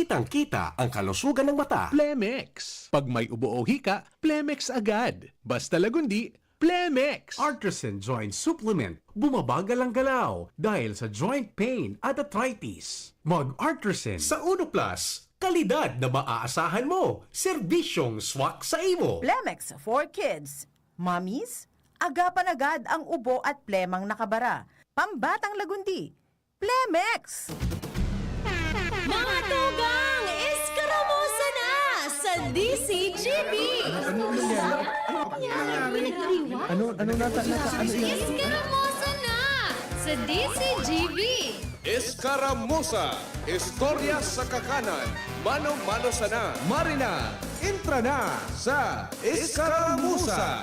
kitang-kita ang kalusugan ng mata. Plemex. Pag may ubo o hika, Plemex agad. Basta lagundi, Plemex. Artisan Joint Supplement. Bumabagal ang galaw dahil sa joint pain at arthritis. Mag-Artisan. Sa Uno Plus, kalidad na maaasahan mo. Serbisyong swak sa imo. Plemex for kids. Mommies, agapan agad ang ubo at plemang nakabara. Pambatang lagundi. Plemex! Mga tugang, iskaramusa na sa DCGB! Iskaramusa na sa DCGB! Escaramuza, istorya sa kakanan, mano-mano sana, Marina, intra na sa Escaramuza.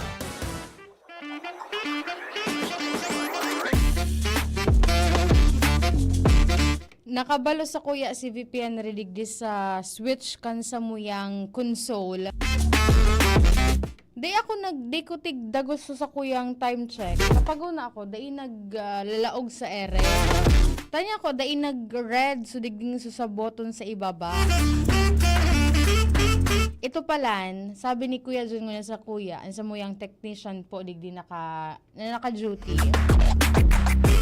Nakabalo sa kuya si VPN Religdis sa switch kan sa muyang console. Di ko tigdagos sa kuyang time check. Kapag una ako, dai naglalaog sa ere. Tanya ko, dai nag-red so digding sa button sa ibaba. Ito palan, sabi ni Kuya Jun nga sa kuya, sa muyang technician po digdi naka-duty.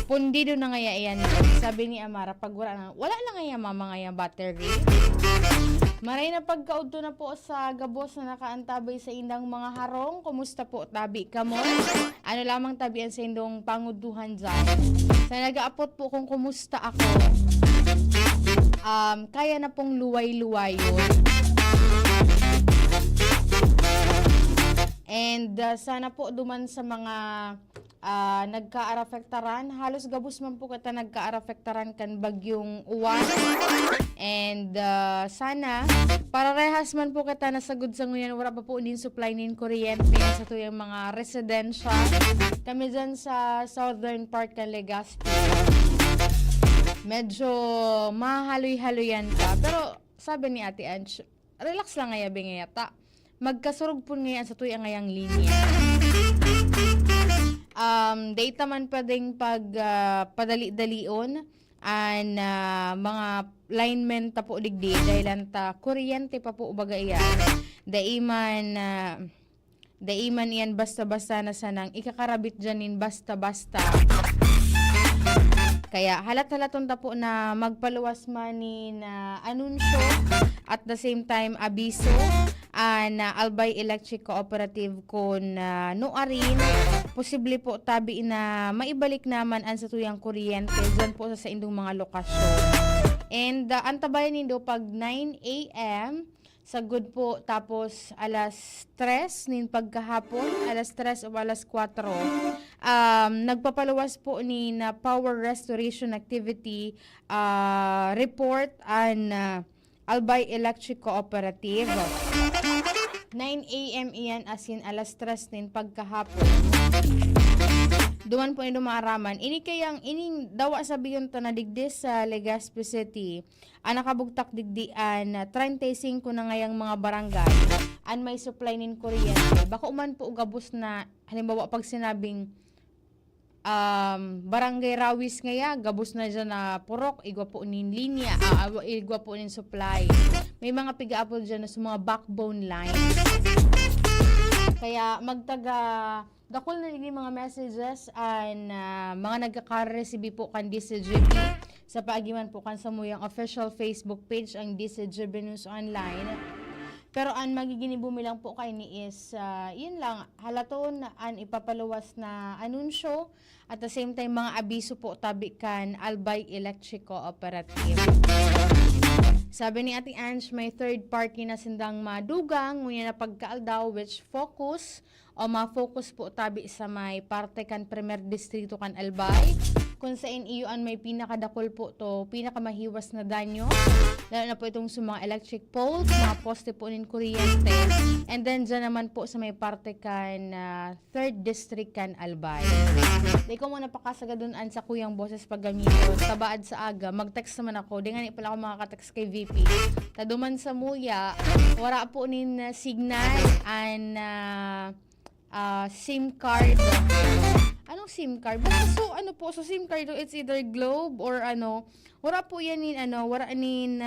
Pundido na nga yan. Sabi ni Amara, pag wala lang nga mama nga battery. Maray na pagkaudto na po sa gabos na nakaantabay sa indang mga harong. Kumusta po, tabi ka mo? Ano lamang tabian sa indong panguduhan dyan? Sa nag-aapot po kung kumusta ako. Kaya na pong luway-luway yun. And sana po duman sa mga nagka-arafektaran, halos gabos man po kita nagka-arafektaran kan bagyong uwan. And sana para rehas man po kita nasagod sa nguyan, wala pa po din supply nin kuryente sa tuyang mga residensya. Kami dyan sa southern part ng Legazpi. Medyo mahaloy-haloyan ka. Pero sabi ni Ate Ange, relax lang nga yabi ngayata. Magkasurog po ngayon sa tuyang ngayang linya. Data man pa ding padali-dalion and mga linemen ta po digdi dahil ta kuryente pa po ubaga iyan. Daiman iyan basta-basta na sanang ikakarabit dyanin basta-basta. Kaya halat-halaton ta po na magpaluwas man ni na anunsyo at the same time abiso na Albay Electric Cooperative kun nuarin posible po tabi na maibalik naman ang sa tuyang kuryente dyan po sa indong mga lokasyon. And antabayan nindo pag 9 a.m. sa good po tapos alas 3 nin pagkahapon, alas 3 o alas 4 nagpapaluwas po ni na power restoration activity report and Albay Electric Cooperative. 9 a.m. iyan asin alas 3 nin pagkahapon. Duman po yung dumaaraman. Ini kayang ining dawa sabiyon to na digdis sa Legazpi City. Nakabugtak digdian 35 na ngayang mga barangay. An may supply nin kuryente. Baka uman po gabos na halimbawa pag sinabing barangay Rawis ngaya, gabos na dyan na purok, igwa po nin linya, igwa po nin supply. May mga piga-apol dyan na sa mga backbone line. Kaya dakol na nili mga messages and mga nagkaka-receive po kan DCGB sa paagiman po kan sa muyang official Facebook page ang DCGB News Online. Pero ang magiging bumilang po kay ni is yun lang, halaton an ipapaluwas na anunsyo at the same time mga abiso po tabi kan Albay Electric Cooperative. Sabi ni Ate Ange, may third party na sindang madugang ngunya na pagkaaldaw which focus o ma-focus po tabi sa may parte kan Premier Distrito kan Albay kung sa iyuan may pinakadakol po to, pinakamahiwas na danyo lalo na po itong sa mga electric poles, mga poste po nin kuryente and then dyan naman po sa may parte kan 3rd District kan Albay. Di ko muna pakasagadunan sa kuyang boses paggamito tabaad sa aga, mag-text naman ako di nga ni pala ako makaka-text kay VP taduman sa muya, wala po nin signal and SIM card. Anong SIM card? So SIM card it's either Globe or wala po yan wala nin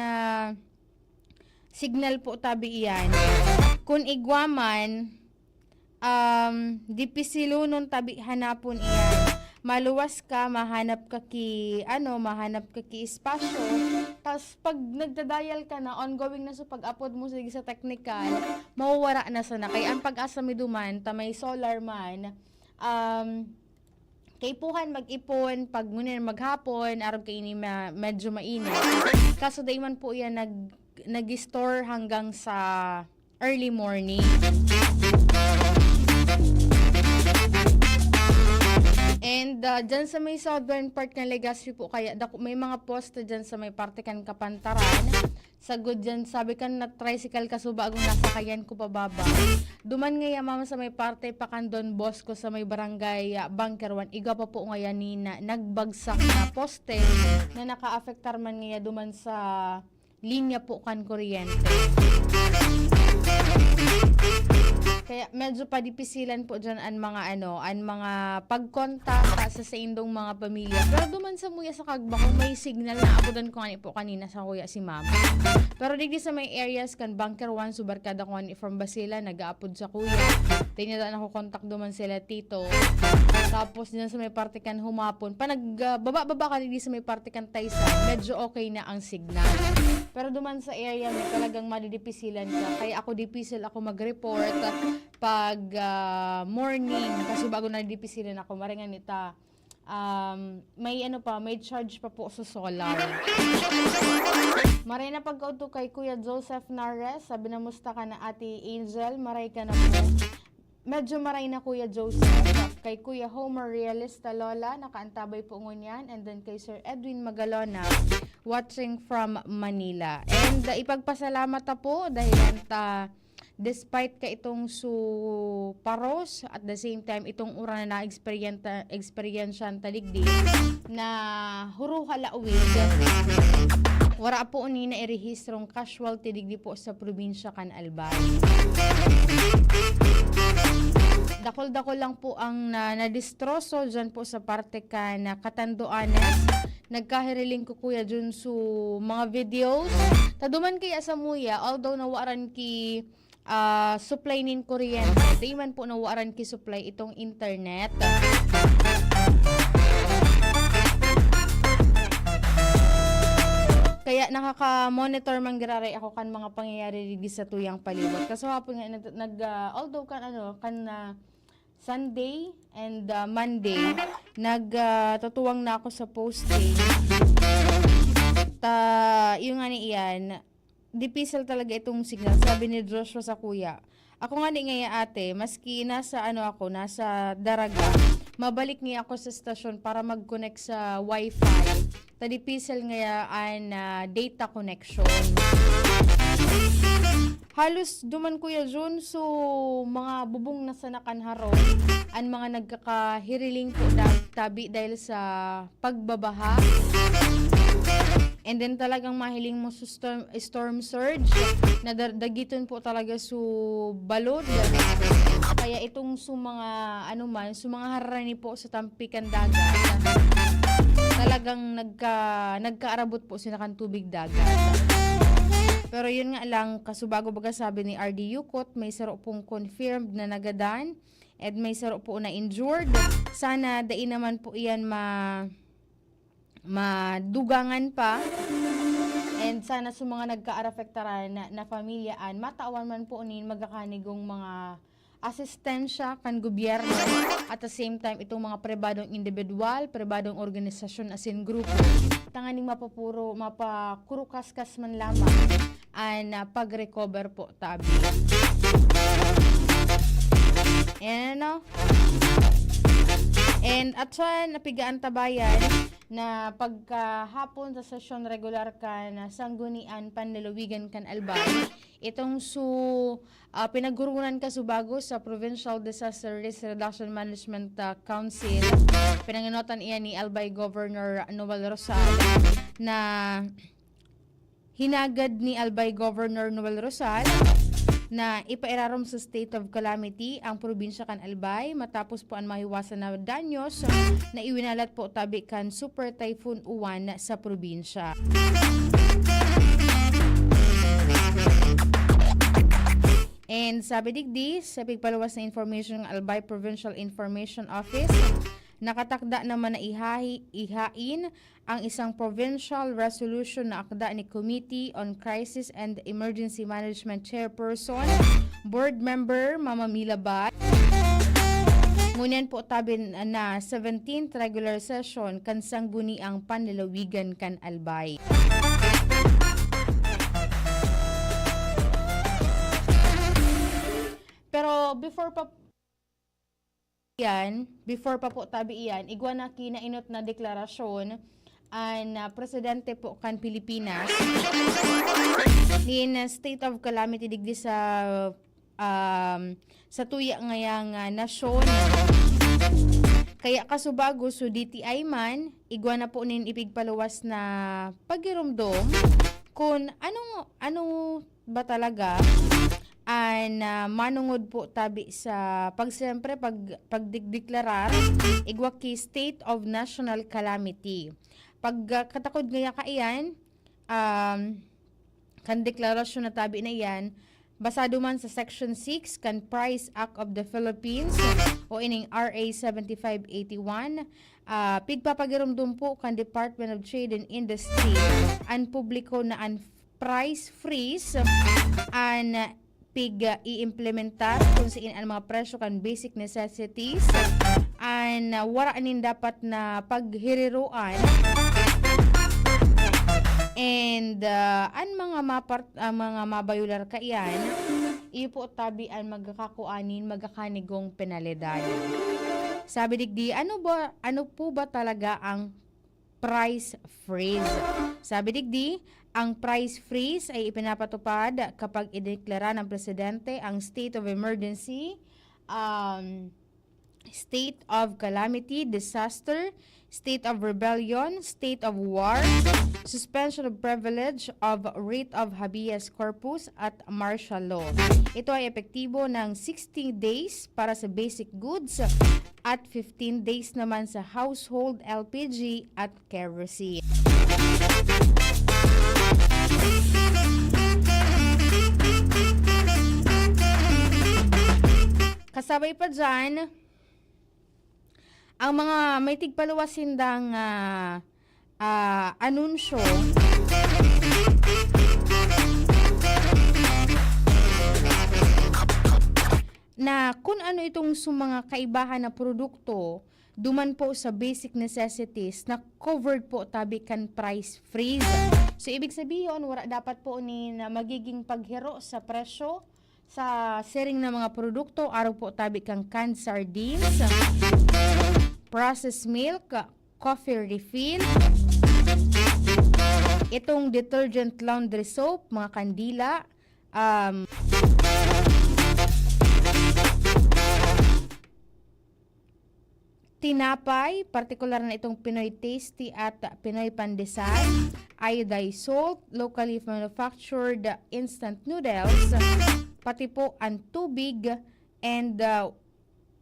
signal po tabi iyan. Kung igwaman, dipisilu nun tabi hanapon iyan. Maluwas ka, mahanap ka ki espasyo. Tapos pag nagdadial ka na, ongoing na sa pag-upload mo sige sa technical, mawawara na sana. Kaya ang pag-asa mi duman, ta may solar man, kay puhan mag-ipon, pag ngunin maghapon, arab kay ini medyo mainit. Kaso day man po yan nag-store hanggang sa early morning. And dyan sa may southern part ng Legazpi po, kaya may mga poste dyan sa may parte kan Kapantaran. Sagod dyan, sabi kan na tricycle ka so bagong nasakayan ko pababa. Duman ngaya mama sa may parte pa kan Don Bosco sa may barangay Bunker 1. Iga pa po ngaya ni na nagbagsak na poste na naka-affectar man ngaya duman sa linya po kan kuryente. Kaya medyo padipisilan po dyan ang mga pagkontak sa indong mga pamilya. Pero duman sa muya sa Kagba, kung may signal na abudan ko po kanina sa kuya si mama. Pero digdi sa may areas kan Bunker 1, subarkada ko from Basila, nag-aapod sa kuya. Tinidaan ako kontak duman sila tito. Tapos dyan sa may parte kan humapon. Pa nagbaba-baba ka digdi sa may parte kan Taysa, medyo okay na ang signal. Pero duman sa area, may talagang madidipisilan ka. Kaya ako dipisil ako mag-report pag morning. Kasi bago nadipisilan ako, maringan nita. May charge pa po sa solar. Maray na pagkauto kay Kuya Joseph Nares. Sabi na musta ka na Ate Angel. Maray ka na po. Medyo maray na Kuya Joseph. Kay Kuya Homer Realista Lola, nakaantabay po ngunyan. And then kay Sir Edwin Magalona, watching from Manila. And ipagpasalamat na po dahil despite ka itong paros at the same time itong ura na experience taligdi na huruhalawid wara po ni na irehistrong casualty digdi po sa probinsya kan Albay. Dakol-dakol lang po ang nadistroso dyan po sa parte ka na Katanduanes. Nagkahiriling ko kuya dyan sa mga videos. Taduman kaya sa muya, although nawaran ki supply nin kuryente, di man po nawaran ki supply itong internet. Kaya nakaka-monitor man giraray ako kan mga pangyayari di sa tuyang palibot. Kaso hapon nga although Sunday and Monday nagtatuwang na ako sa posting. Yung nga ni iyan, dipisal talaga itong signal. Sabi ni Joshua sa kuya, ako nga ni ngaya ate, maski nasa nasa Daraga, mabalik niya ako sa stasyon para mag-connect sa wifi. Tadipisal ngaya an data connection. Halos duman kuya Jun, so mga bubong na sanakan haron, ang mga nagkakahiriling po tabi dahil sa pagbabaha. And then talagang mahiling mo sa storm surge na dagiton po talaga su balod. Kaya itong mga harani po sa tampikan dagat, talagang nagkaarabot po sila kan tubig dagat. Pero yun nga lang, kasubago baga sabi ni RD Yukot, may saro pong confirmed na nagadan at may saro po na injured. Sana dain naman po iyan madugangan pa. And sana sa mga nagka-arafektaran na pamilyaan, matawan man po nin magkakanigong mga asistensya kan gobyerno at the same time itong mga pribadong individual, pribadong organisasyon as in grupo. Tanganing mapakurukas-kas man lamang ang pag-recover po tabi. And at sa napigaan tabayan na pagkahapon sa sesyon regular ka na sanggunian panlalawigan kan Albay, itong pinagurunan ka subago sa Provincial Disaster Risk Reduction Management Council. Pinanginotan iyan ni Albay Governor Noel Rosal na hinagad ni Albay Governor Noel Rosal na ipairarom sa state of calamity ang probinsya kan Albay matapos po ang mahiwasan na danyos na iwinalat po tabi kan Super Typhoon Uwan sa probinsya. And sabi digdi, sa pigpaluwas na information ng Albay Provincial Information Office, nakatakda naman na ihain ang isang provincial resolution na akda ni Committee on Crisis and Emergency Management Chairperson, Board Member Mama Milabay. Ngunyan po tabi na 17th regular session kansang guni ang panlalawigan kan Albay. Pero before pa po tabi iyan, igwa na kinainot na deklarasyon ang presidente po kan Pilipinas in state of calamity digdi sa tuya ngayang nasyon. Kaya kasubago so DTI man, igwa na po nin ipigpaluwas na pagirumdom kung ano ba talaga an manungod po tabi sa pagdeklarar igwa ki state of national calamity. Pagkatakod ngaya kaiyan, kan deklarasyon na tabi na yan, basado man sa Section 6 kan Price Act of the Philippines o ining RA 7581, pigpapagirumdum po kan Department of Trade and Industry ang publiko na ang price freeze ang i-implementar kung saan ang mga presyo kan basic necessities ang waraanin dapat na paghiriruan and ang mga mabayular kaiyan iyo po tabi ang magkakanigong penalidad. Sabi digdi, ano po ba talaga ang price freeze? Sabi digdi, ang price freeze ay ipinapatupad kapag ideklara ng presidente ang state of emergency, state of calamity, disaster, state of rebellion, state of war, suspension of privilege of writ of habeas corpus at martial law. Ito ay epektibo ng 60 days para sa basic goods at 15 days naman sa household LPG at kerosene. Kasabay pa dyan, ang mga may tigpaluwasindang anunsyo na kung ano itong mga kaibahan na produkto duman po sa basic necessities na covered po tabi kan price freeze. So ibig sabihin wala dapat po ni na magiging paghiro sa presyo sa sharing ng mga produkto araw po tabi kang canned sardines, processed milk, coffee refill, itong detergent laundry soap, mga kandila, tinapay, partikular na itong Pinoy Tasty at Pinoy Pandesal, iodized salt, locally manufactured instant noodles, pati po ang tubig and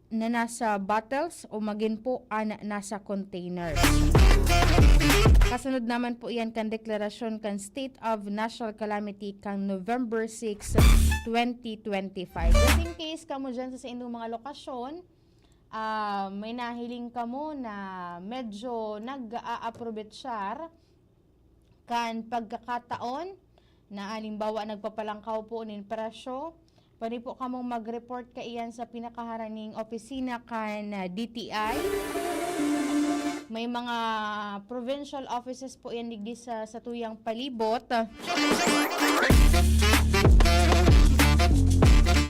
na nasa bottles o magin po ang nasa containers. Kasunod naman po yan kan deklarasyon kan State of National Calamity kan November 6, 2025. Just in case kamo dyan sa inyong mga lokasyon, may nahiling kamo na medyo nag-a-approvetyar kan pagkakataon na halimbawa nagpapalangkaw po nin presyo, pwede po kamong mag-report kaiyan sa pinakaharaning opisina kan DTI. May mga provincial offices po yan digdi sa tuyang palibot.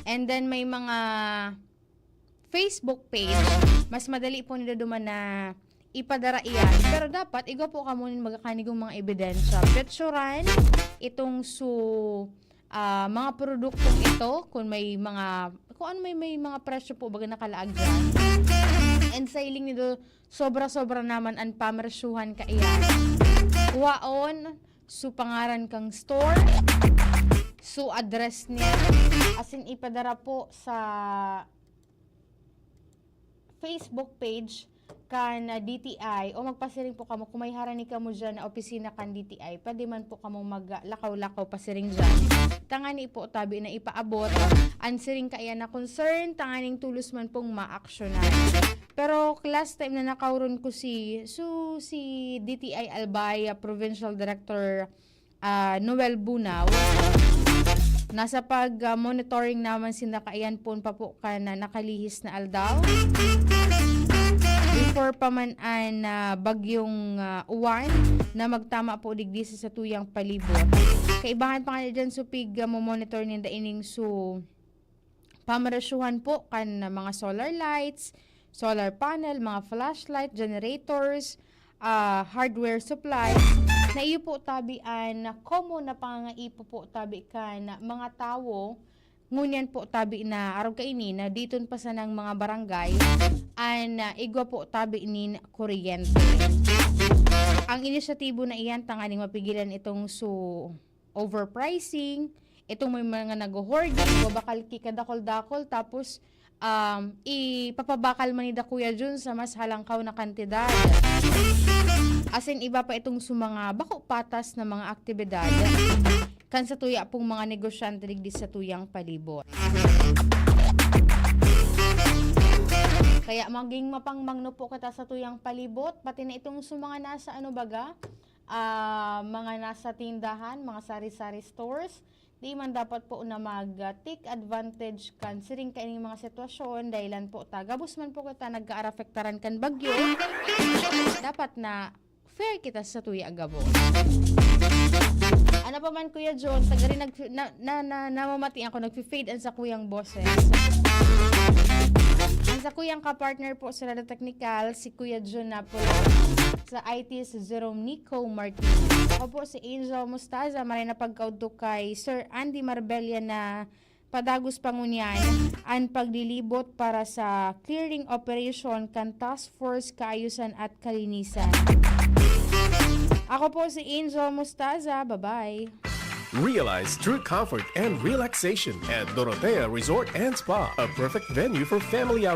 And then may mga Facebook page, mas madali po nila duman na ipadara iyan. Pero dapat, igwa po ka muna magkakanigong mga ebidensya. Petsuran, itong mga produktong ito, kung ano may mga presyo po baga nakalaag dyan. And sailing nito, sobra-sobra naman ang pamersyuhan ka iyan. Kuwaon, pangaran kang store, address niya, asin ipadara po sa Facebook page kan DTI o magpasiring po kamo kung may harani kamo dyan na opisina kan DTI, pwede man po kamo maglakaw-lakaw pasiring dyan. Tangani po tabi na ipaabot ansiring kaya na concern, tanganing tulos man pong maaksyonan. Pero last time na nakauron ko si DTI Albay Provincial Director Noel Bunaw, nasa pag-monitoring naman sinakaian po pa po ka na nakalihis na aldaw. Before pa man an bagyong uwan na magtama po digdi sa tuyang palibot. Kaibahan pa nga dyan supig mo monitor ninda ining so pamarasyuhan po kan mga solar lights, solar panel, mga flashlight, generators, hardware supplies. Na iyo po tabian na common na pangangaipo po tabi kan mga tao. Ngunyan po tabi na araw kaini na diton pa sa ng mga barangay an igwa po tabi ni kuryente. Ang inisyatibo na iyan tanganing mapigilan itong overpricing, itong may mga nag-hoarding, bakal kikadakol-dakol tapos ipapabakal man ni Kuya Jun sa mas halangkaw na kantidad. As in, iba pa itong mga bako patas na mga aktibidad kan sa tuya pong mga negosyante digdi sa tuyang palibot. Kaya maging mapangmangno po kita sa tuyang palibot, pati na itong mga nasa mga nasa tindahan, mga sari-sari stores, di man dapat po na mag-take advantage kan siring kaining mga sitwasyon dahilan po gabos man po kita nag-aarafektaran kan bagyo, dapat na fair kita sa tuya agabo. Ano pa man Kuya John, tagari namamati ako, nag-fade ang sa kuyang boses. Ang sa kuyang ka-partner po sa Rada Technical, si Kuya John na po sa IT si Jerome Nico Martinez. Ako po si Angel Mustaza, maray na pagkaudto kay Sir Andy Marbella na padagos pangunyan ang paglilibot para sa clearing operation kan Task Force Kaayusan at Kalinisan. Ako po si Angel Mustaza. Bye-bye. Realize true comfort and relaxation at Dorotea Resort and Spa, a perfect venue for family out.